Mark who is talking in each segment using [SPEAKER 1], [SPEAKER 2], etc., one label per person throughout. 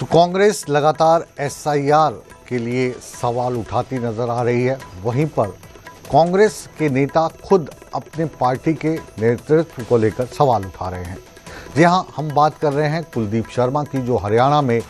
[SPEAKER 1] तो कांग्रेस लगातार एसआईआर के लिए सवाल उठाती नजर आ रही है। वहीं पर कांग्रेस के नेता खुद अपने पार्टी के नेतृत्व को लेकर सवाल उठा रहे हैं। जी हां, हम बात कर रहे हैं कुलदीप शर्मा की, जो हरियाणा में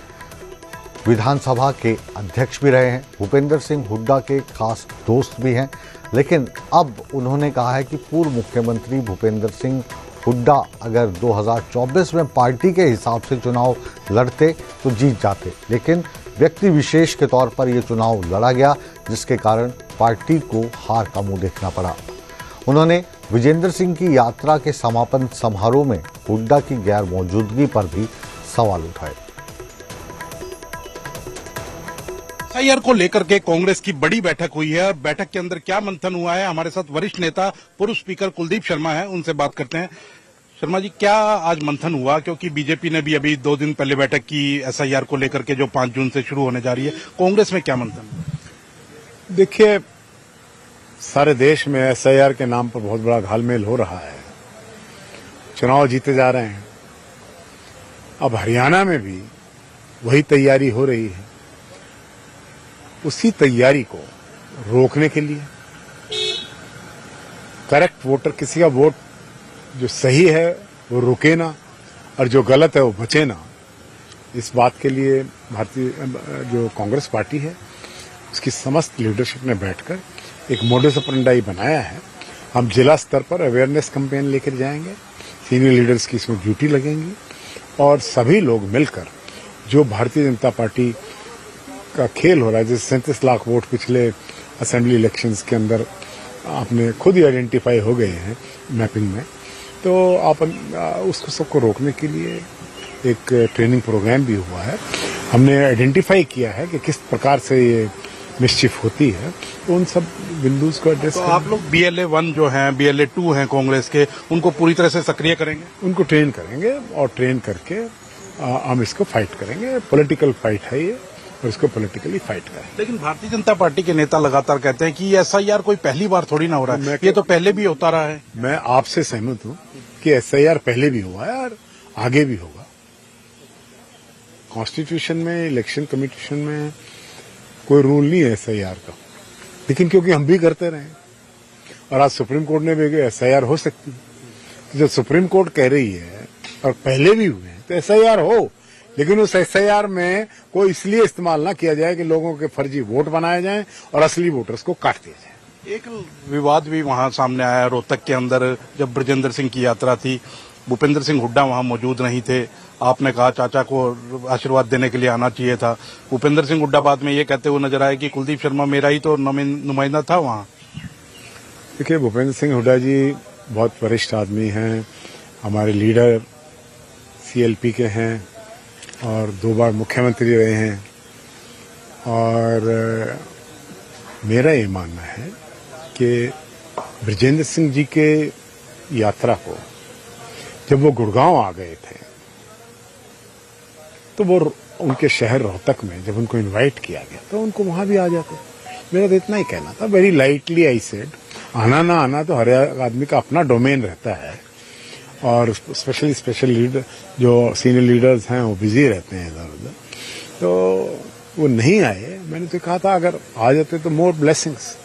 [SPEAKER 1] विधानसभा के अध्यक्ष भी रहे हैं, भूपेंद्र सिंह हुड्डा के खास दोस्त भी हैं। लेकिन अब उन्होंने कहा है कि पूर्व मुख्यमंत्री भूपेंद्र सिंह हुड्डा अगर 2024 में पार्टी के हिसाब से चुनाव लड़ते तो जीत जाते, लेकिन व्यक्ति विशेष के तौर पर यह चुनाव लड़ा गया, जिसके कारण पार्टी को हार का मुंह देखना पड़ा। उन्होंने विजेंद्र सिंह की यात्रा के समापन समारोह में हुड्डा की गैर मौजूदगी पर भी सवाल उठाए।
[SPEAKER 2] एसआईआर को लेकर के कांग्रेस की बड़ी बैठक हुई है। बैठक के अंदर क्या मंथन हुआ है, हमारे साथ वरिष्ठ नेता पूर्व स्पीकर कुलदीप शर्मा है, उनसे बात करते हैं। शर्मा जी, क्या आज मंथन हुआ? क्योंकि बीजेपी ने भी अभी 2 दिन पहले बैठक की एसआईआर को लेकर के, जो 5 जून से शुरू होने जा रही है। कांग्रेस में क्या मंथन?
[SPEAKER 3] देखिए, सारे देश में एसआईआर के नाम पर बहुत बड़ा घालमेल हो रहा है। चुनाव जीते जा रहे हैं। अब हरियाणा में भी वही तैयारी हो रही है। उसी तैयारी को रोकने के लिए करेक्ट वोटर, किसी का वोट जो सही है वो रुके ना और जो गलत है वो बचे ना, इस बात के लिए भारतीय जो कांग्रेस पार्टी है उसकी समस्त लीडरशिप ने बैठकर एक मोडस ऑपरेंडी बनाया है। हम जिला स्तर पर अवेयरनेस कैंपेन लेकर जाएंगे, सीनियर लीडर्स की इसमें ड्यूटी लगेंगी और सभी लोग मिलकर जो भारतीय जनता पार्टी का खेल हो रहा है, जैसे 37 लाख वोट पिछले असेंबली इलेक्शंस के अंदर आपने खुद ही आइडेंटिफाई हो गए हैं मैपिंग में, तो आप उसको सबको रोकने के लिए एक ट्रेनिंग प्रोग्राम भी हुआ है। हमने आइडेंटिफाई किया है कि किस प्रकार से ये मिसचिफ होती है, तो उन सब बिंदुज को एड्रेस
[SPEAKER 2] तो आप लोग BLA 1 जो हैं, BLA 2 हैं कांग्रेस के, उनको पूरी तरह से सक्रिय करेंगे?
[SPEAKER 3] उनको ट्रेन करेंगे और ट्रेन करके हम इसको फाइट करेंगे। पॉलिटिकल फाइट है ये और इसको पॉलिटिकली फाइट करें।
[SPEAKER 2] लेकिन भारतीय जनता पार्टी के नेता लगातार कहते हैं कि एसआईआर कोई पहली बार थोड़ी ना हो रहा है, ये तो पहले भी होता रहा है।
[SPEAKER 3] मैं आपसे सहमत हूं कि एसआईआर पहले भी हुआ है और आगे भी होगा। कॉन्स्टिट्यूशन में, इलेक्शन कमीशन में कोई रूल नहीं है एसआईआर का, लेकिन क्योंकि हम भी करते रहे और आज सुप्रीम कोर्ट ने भी एसआईआर हो सकती है, तो जब सुप्रीम कोर्ट कह रही है और पहले भी हुए हैं तो एसआईआर हो, लेकिन उस एसआईआर में कोई इसलिए इस्तेमाल ना किया जाए कि लोगों के फर्जी वोट बनाए जाएं और असली वोटर्स को काट दिया जाए।
[SPEAKER 2] एक विवाद भी वहां सामने आया रोहतक के अंदर, जब ब्रजेंद्र सिंह की यात्रा थी, भूपेंद्र सिंह हुड्डा वहां मौजूद नहीं थे। आपने कहा चाचा को आशीर्वाद देने के लिए आना चाहिए था। भूपेंद्र सिंह हुड्डा बाद में ये कहते हुए नजर आए कि कुलदीप शर्मा मेरा ही तो नुमाइंदा था वहां।
[SPEAKER 3] देखिए, भूपेंद्र सिंह हुड्डा जी बहुत वरिष्ठ आदमी हैं, हमारे लीडर CLP के हैं और 2 बार मुख्यमंत्री रहे हैं। और मेरा ये मानना है कि ब्रजेंद्र सिंह जी के यात्रा को जब वो गुड़गांव आ गए थे तो वो उनके शहर रोहतक में जब उनको इनवाइट किया गया तो उनको वहां भी आ जाते। मेरा तो इतना ही कहना था, वेरी लाइटली आई सेड। आना ना आना तो हर आदमी का अपना डोमेन रहता है और स्पेशली स्पेशल लीडर जो सीनियर लीडर्स हैं वो बिजी रहते हैं इधर उधर, तो वो नहीं आए। मैंने तो कहा था अगर आ जाते तो मोर ब्लेसिंग्स,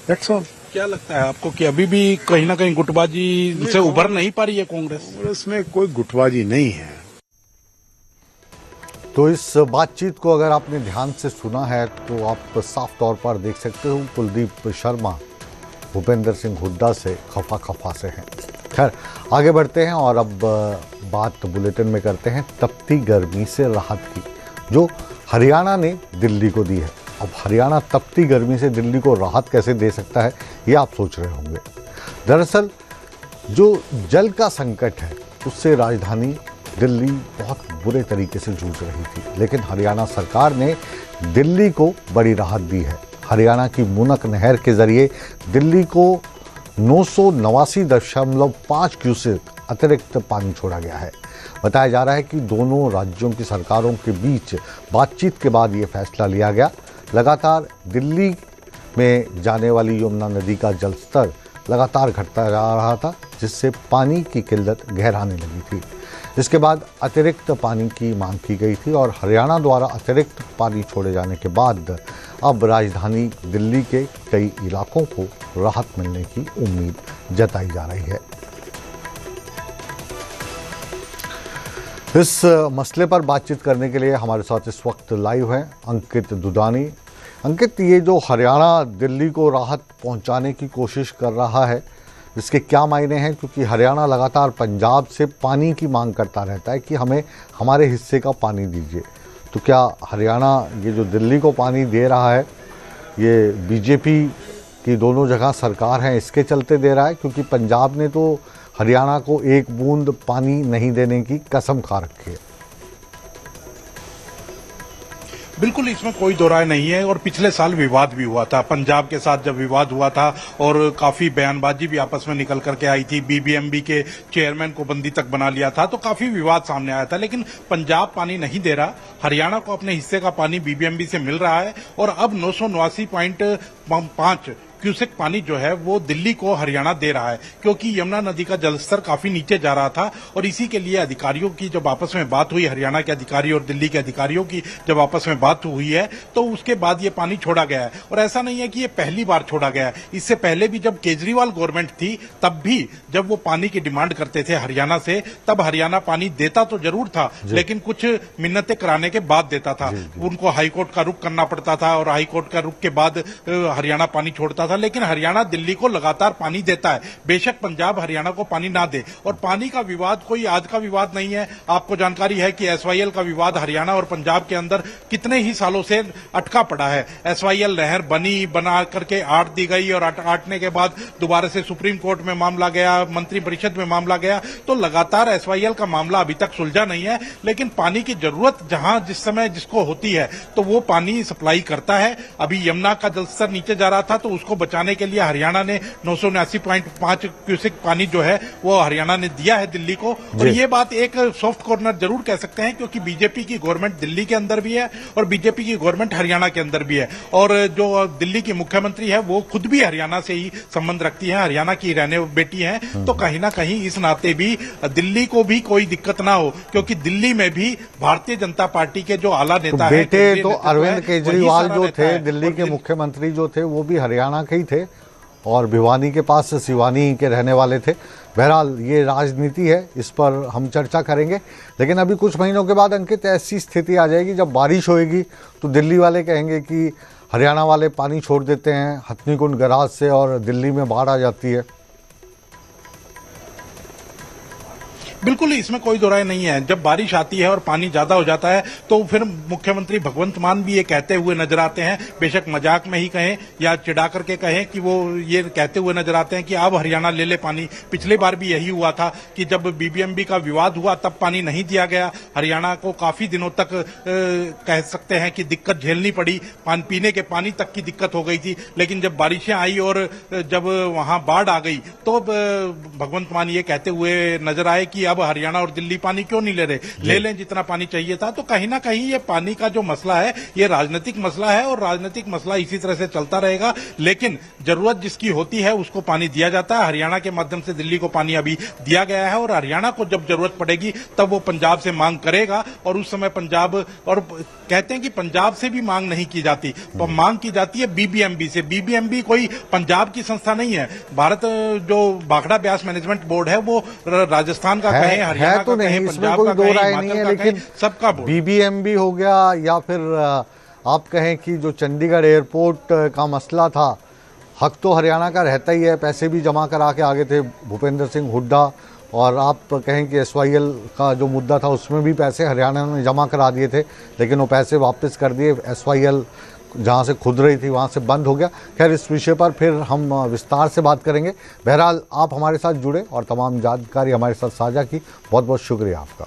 [SPEAKER 3] दैट्स ऑल।
[SPEAKER 2] क्या लगता है आपको कि अभी भी कहीं ना कहीं गुटबाजी से उभर नहीं पा रही है कांग्रेस?
[SPEAKER 3] उसमें कोई गुटबाजी नहीं है।
[SPEAKER 1] तो इस बातचीत को अगर आपने ध्यान से सुना है तो आप साफ तौर पर देख सकते हो कुलदीप शर्मा भूपेंद्र सिंह हुड्डा से खफा से हैं। खैर, आगे बढ़ते हैं और अब बात बुलेटिन में करते हैं तपती गर्मी से राहत की, जो हरियाणा ने दिल्ली को दी है। अब हरियाणा तपती गर्मी से दिल्ली को राहत कैसे दे सकता है, ये आप सोच रहे होंगे। दरअसल जो जल का संकट है उससे राजधानी दिल्ली बहुत बुरे तरीके से जूझ रही थी, लेकिन हरियाणा सरकार ने दिल्ली को बड़ी राहत दी है। हरियाणा की मुनक नहर के जरिए दिल्ली को 989.5 क्यूसेक अतिरिक्त पानी छोड़ा गया है। बताया जा रहा है कि दोनों राज्यों की सरकारों के बीच बातचीत के बाद ये फैसला लिया गया। लगातार दिल्ली में जाने वाली यमुना नदी का जलस्तर लगातार घटता जा रहा था, जिससे पानी की किल्लत गहराने लगी थी। इसके बाद अतिरिक्त पानी की मांग की गई थी और हरियाणा द्वारा अतिरिक्त पानी छोड़े जाने के बाद अब राजधानी दिल्ली के कई इलाकों को राहत मिलने की उम्मीद जताई जा रही है। इस मसले पर बातचीत करने के लिए हमारे साथ इस वक्त लाइव हैं अंकित दुदानी। अंकित, ये जो हरियाणा दिल्ली को राहत पहुंचाने की कोशिश कर रहा है, इसके क्या मायने हैं? क्योंकि हरियाणा लगातार पंजाब से पानी की मांग करता रहता है कि हमें हमारे हिस्से का पानी दीजिए। तो क्या हरियाणा ये जो दिल्ली को पानी दे रहा है, ये बीजेपी की दोनों जगह सरकार है इसके चलते दे रहा है? क्योंकि पंजाब ने तो हरियाणा को एक बूंद पानी नहीं देने की कसम खा रखी है।
[SPEAKER 2] बिल्कुल, इसमें कोई दो राय नहीं है। और पिछले साल विवाद भी हुआ था पंजाब के साथ, जब विवाद हुआ था और काफी बयानबाजी भी आपस में निकल करके आई थी, बीबीएमबी के चेयरमैन को बंदी तक बना लिया था, तो काफी विवाद सामने आया था। लेकिन पंजाब पानी नहीं दे रहा, हरियाणा को अपने हिस्से का पानी बीबीएमबी से मिल रहा है और अब 989.5 क्यूसेक पानी जो है वो दिल्ली को हरियाणा दे रहा है, क्योंकि यमुना नदी का जलस्तर काफी नीचे जा रहा था। और इसी के लिए अधिकारियों की जब आपस में बात हुई, हरियाणा के अधिकारी और दिल्ली के अधिकारियों की जब आपस में बात हुई है, तो उसके बाद ये पानी छोड़ा गया है। और ऐसा नहीं है कि ये पहली बार छोड़ा गया है, इससे पहले भी जब केजरीवाल गवर्नमेंट थी तब भी जब वो पानी की डिमांड करते थे हरियाणा से, तब हरियाणा पानी देता तो जरूर था, लेकिन कुछ मिन्नतें कराने के बाद देता था। उनको हाईकोर्ट का रुख करना पड़ता था और हाईकोर्ट का रुख के बाद हरियाणा पानी छोड़ता था। लेकिन हरियाणा दिल्ली को लगातार पानी देता है, बेशक पंजाब हरियाणा को पानी ना दे। और पानी का विवाद कोई आज का विवाद नहीं है। आपको जानकारी है कि एसवाईएल का विवाद हरियाणा और पंजाब के अंदर कितने ही सालों से अटका पड़ा है। एसवाईएल नहर बना करके आट दी गई और आटने के बाद दोबारा से सुप्रीम कोर्ट में मामला गया, मंत्रिपरिषद में मामला गया, तो लगातार एसवाईएल का मामला अभी तक सुलझा नहीं है। लेकिन पानी की जरूरत जहां जिस समय जिसको होती है तो वो पानी सप्लाई करता है। अभी यमुना का जलस्तर नीचे जा रहा था, तो उसको बचाने के लिए हरियाणा ने 979.5 क्यूसेक पानी जो है वो हरियाणा ने दिया है दिल्ली को। और ये बात एक सॉफ्ट कॉर्नर जरूर कह सकते हैं, क्योंकि बीजेपी की गवर्नमेंट दिल्ली के अंदर भी है और बीजेपी की गवर्नमेंट हरियाणा के अंदर भी है। और जो दिल्ली की मुख्यमंत्री है वो खुद भी हरियाणा से ही संबंध रखती है, हरियाणा की रहने बेटी है। तो कहीं ना कहीं इस नाते भी दिल्ली को भी कोई दिक्कत ना हो, क्योंकि दिल्ली में भी भारतीय जनता पार्टी के जो आला नेता है,
[SPEAKER 1] बेटे तो अरविंद केजरीवाल जो थे दिल्ली के मुख्यमंत्री जो थे वो भी हरियाणा के ही थे और भिवानी के पास सिवानी के रहने वाले थे। बहरहाल ये राजनीति है, इस पर हम चर्चा करेंगे। लेकिन अभी कुछ महीनों के बाद अंकित ऐसी स्थिति आ जाएगी जब बारिश होएगी तो दिल्ली वाले कहेंगे कि हरियाणा वाले पानी छोड़ देते हैं हथनीकुंड गराज से और दिल्ली में बाढ़ आ जाती है।
[SPEAKER 2] बिल्कुल, इसमें कोई दो राय नहीं है। जब बारिश आती है और पानी ज्यादा हो जाता है तो फिर मुख्यमंत्री भगवंत मान भी ये कहते हुए नजर आते हैं, बेशक मजाक में ही कहें या चिढ़ा करके कहें, कि वो ये कहते हुए नजर आते हैं कि अब हरियाणा ले ले पानी। पिछली बार भी यही हुआ था कि जब बीबीएमबी का विवाद हुआ तब पानी नहीं दिया गया, हरियाणा को काफी दिनों तक कह सकते हैं कि दिक्कत झेलनी पड़ी, पीने के पानी तक की दिक्कत हो गई थी। लेकिन जब बारिशें आई और जब वहां बाढ़ आ गई तो भगवंत मान ये कहते हुए नजर आए कि अब हरियाणा और दिल्ली पानी क्यों नहीं ले रहे, ले लें जितना पानी चाहिए था। तो कहीं ना कहीं ये पानी का जो मसला है ये राजनीतिक मसला है और राजनीतिक मसला इसी तरह से चलता रहेगा। लेकिन जरूरत जिसकी होती है उसको पानी दिया जाता है। हरियाणा के माध्यम से दिल्ली को पानी अभी दिया गया है और हरियाणा को जब जरूरत पड़ेगी तब वो पंजाब से मांग करेगा। और उस समय पंजाब, और कहते हैं कि पंजाब से भी मांग नहीं की जाती, तो मांग की जाती है बीबीएमबी से। बीबीएमबी कोई पंजाब की संस्था नहीं है। भारत जो भाखड़ा ब्यास मैनेजमेंट बोर्ड है वो राजस्थान का कहें, हरियाणा
[SPEAKER 1] तो नहीं, इसमें कोई दो राय नहीं है। लेकिन
[SPEAKER 2] सबका
[SPEAKER 1] बीबीएमबी हो गया या फिर आप कहें कि जो चंडीगढ़ एयरपोर्ट का मसला था, हक तो हरियाणा का रहता ही है, पैसे भी जमा करा के आगे थे भूपेंद्र सिंह हुड्डा। और आप कहें कि एसवाईएल का जो मुद्दा था उसमें भी पैसे हरियाणा ने जमा करा दिए थे, लेकिन वो पैसे वापस कर दिए। एसवाईएल जहाँ से खुद रही थी वहाँ से बंद हो गया। खैर, इस विषय पर फिर हम विस्तार से बात करेंगे। बहरहाल आप हमारे साथ जुड़े और तमाम जानकारी हमारे साथ साझा की, बहुत बहुत शुक्रिया आपका।